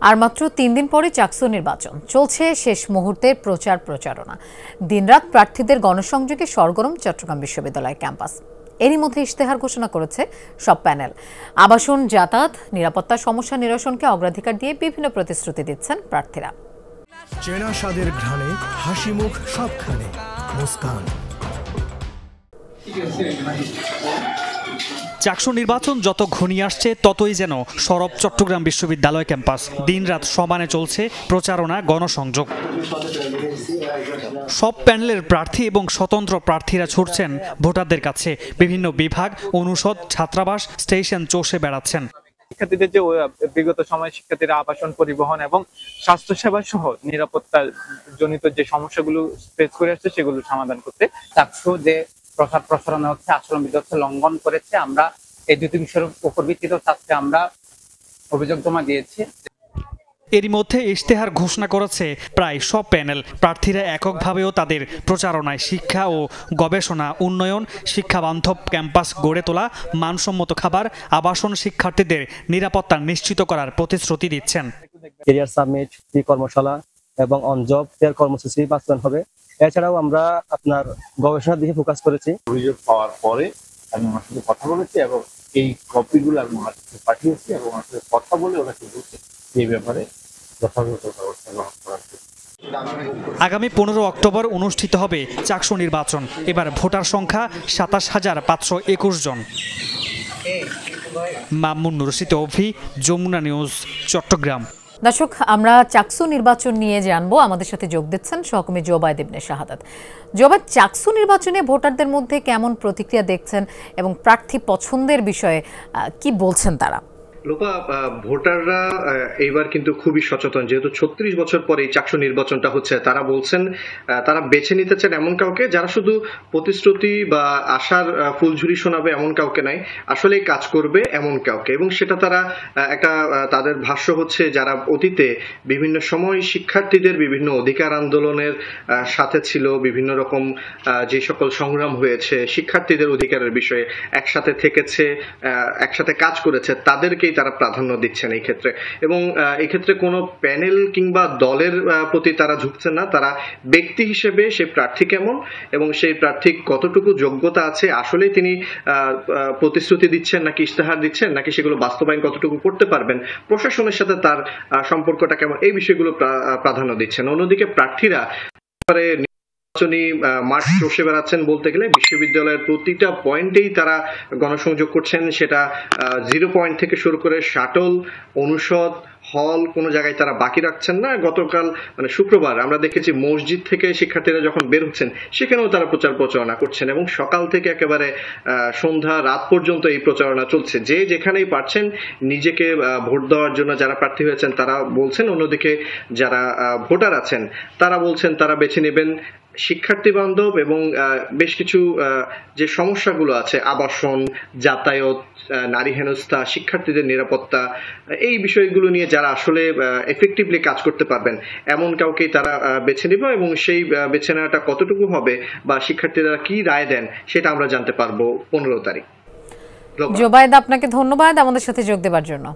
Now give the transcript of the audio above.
আর মাত্র ৩ দিন পরে চাকসু নির্বাচন চলছে শেষ মুহূর্তের প্রচারণা। দিনরাত প্রার্থীদের গণসংযোগে সরগরম চট্টগ্রাম বিশ্ববিদ্যালয় ক্যাম্পাস। এরই মধ্যে ইশতেহার ঘোষণা করেছে সব প্যানেল। আবাসন, যাতায়াত, নিরাপত্তা সমস্যা নিরসনকে অগ্রাধিকার দিয়ে বিভিন্ন প্রতিশ্রুতি দিচ্ছেন প্রার্থীরা। চেনা স্বাদের ঘ্রাণে হাসি মুখ সবখানে মুস্কান। চাকসু নির্বাচন যত ঘনিয়ে আসছে ততই যেন সরব চট্টগ্রাম বিশ্ববিদ্যালয় ক্যাম্পাস। দিনরাত সমানে চলছে প্রচারণা, গণসংযোগ। সব প্যানেলের প্রার্থী এবং স্বতন্ত্র প্রার্থীরা ছুটছেন ভোটারদের কাছে। বিভিন্ন বিভাগ, অনুষদ, ছাত্রাবাস, স্টেশন চষে বেড়াচ্ছেন। শিক্ষার্থীদের যে বিগত সময়ে শিক্ষার্থীরা আবাসন, পরিবহন এবং স্বাস্থ্যসেবা সহ নিরাপত্তা জনিত যে সমস্যাগুলো ফেস করে আসছে সেগুলো সমাধান করতে চাকসু যে প্রচারণা হচ্ছে, আচরণবিধি হচ্ছে লঙ্ঘন করেছে। আমরা এই দুটি বিষয়ের উপর ভিত্তিতে আজকে আমরা অভিযোগ জমা দিয়েছি। এরই মধ্যে ইশতেহার ঘোষণা করেছে প্রায় সব প্যানেল। প্রার্থীরা এককভাবেও তাদের প্রচারণায় শিক্ষা ও গবেষণা উন্নয়ন, শিক্ষাবান্ধব ক্যাম্পাস গড়ে তোলা, মানসম্মত খাবার, আবাসন, শিক্ষার্থীদের নিরাপত্তা নিশ্চিত করার প্রতিশ্রুতি দিচ্ছেন। ক্যারিয়ার সামিট, কর্মশালা এবং অন জব ফেয়ার কর্মসূচি বাস্তবায়ন হবে। এছাড়াও আমরা আপনার গবেষণার দিকে ফোকাস করেছি। অভিযোগ পাওয়ার পরে আমি ওনার সাথে কথা বলেছি এবং এই কপিগুলো আমি ওনার কাছে পাঠিয়েছি এবং ওনার সাথে কথা বলে ওনাকে বলছি এই ব্যাপারে যথাযথ ব্যবস্থা গ্রহণ করার। আগামী 15 অক্টোবর অনুষ্ঠিত হবে চাকসু নির্বাচন। এবার ভোটার সংখ্যা ২৭,৫২১ জন। মামুন রশিদ অভি, যমুনা নিউজ, চট্টগ্রাম। দর্শক, আমরা চাকসু নির্বাচন নিয়ে জানবো। আমাদের সাথে যোগ দিচ্ছেন সহকর্মী জোবায়েদ ইবনে শাহাদাত। জোবায়েদ, চাকসু নির্বাচনে ভোটারদের মধ্যে কেমন প্রতিক্রিয়া দেখছেন এবং প্রার্থী পছন্দের বিষয়ে কি বলছেন তারা? লোপা, ভোটাররা এইবার কিন্তু খুবই সচেতন। যেহেতু ৩৬ বছর পরে এই চাকসু নির্বাচনটা হচ্ছে, তারা বলছেন তারা বেছে নিতে চান এমন কাউকে যারা শুধু প্রতিশ্রুতি বা আশার ফুলঝুরি শোনাবে এমন কাউকে নাই, আসলে কাজ করবে এমন কাউকে। এবং সেটা তারা একটা তাদের ভাষ্য হচ্ছে যারা অতীতে বিভিন্ন সময় শিক্ষার্থীদের বিভিন্ন অধিকার আন্দোলনের সাথে ছিল, বিভিন্ন রকম যে সকল সংগ্রাম হয়েছে শিক্ষার্থীদের অধিকারের বিষয়ে, একসাথে থেকেছে, একসাথে কাজ করেছে, তাদেরকে তারা প্রাধান্য দিচ্ছেন এই ক্ষেত্রে। এবং এই ক্ষেত্রে কোনো প্যানেল কিংবা দলের প্রতি তারা ঝুঁকছেন না। তারা ব্যক্তি হিসেবে সে প্রার্থী কেমন এবং সেই প্রার্থী কতটুকু যোগ্যতা আছে, আসলে তিনি প্রতিশ্রুতি দিচ্ছেন নাকি ইশতেহার দিচ্ছেন, নাকি সেগুলো বাস্তবায়ন কতটুকু করতে পারবেন, প্রশাসনের সাথে তার সম্পর্কটা কেমন, এই বিষয়গুলো প্রাধান্য দিচ্ছেন। অন্যদিকে প্রার্থীরা নির্বাচনী মাঠ চষে বেড়াচ্ছেন বলতে গেলে। বিশ্ববিদ্যালয়ের প্রতিটা পয়েন্টেই তারা গণসংযোগ করছেন, সেটা 0 পয়েন্ট থেকে শুরু করে শাটল, অনুষদ, হল, কোনো জায়গায় তারা বাকি রাখছেন না। গতকাল শুক্রবার আমরা দেখেছি মসজিদ থেকে শিক্ষার্থীরা যখন বের হচ্ছেন সেখানেও তারা প্রচারণা করছেন এবং সকাল থেকে একেবারে সন্ধ্যা রাত পর্যন্ত এই প্রচারণা চলছে। যে যেখানেই পারছেন নিজেকে ভোট দেওয়ার জন্য যারা প্রার্থী হয়েছেন তারা বলছেন, অন্যদিকে যারা ভোটার আছেন তারা বলছেন তারা বেছে নেবেন শিক্ষার্থী বান্ধব এবং বেশ কিছু যে সমস্যাগুলো আছে, আবাসন, যাতায়াত, নারী হেনস্থা, শিক্ষার্থীদের নিরাপত্তা, এই বিষয়গুলো নিয়ে যারা আসলে এফেক্টিভলি কাজ করতে পারবেন এমন কাউকেই তারা বেছে নেবে। এবং সেই বেছে নেওয়াটা কতটুকু হবে বা শিক্ষার্থীরা কি রায় দেন সেটা আমরা জানতে পারবো 15 তারিখ। জোবায়েদ, আপনাকে ধন্যবাদ আমাদের সাথে যোগ দেওয়ার জন্য।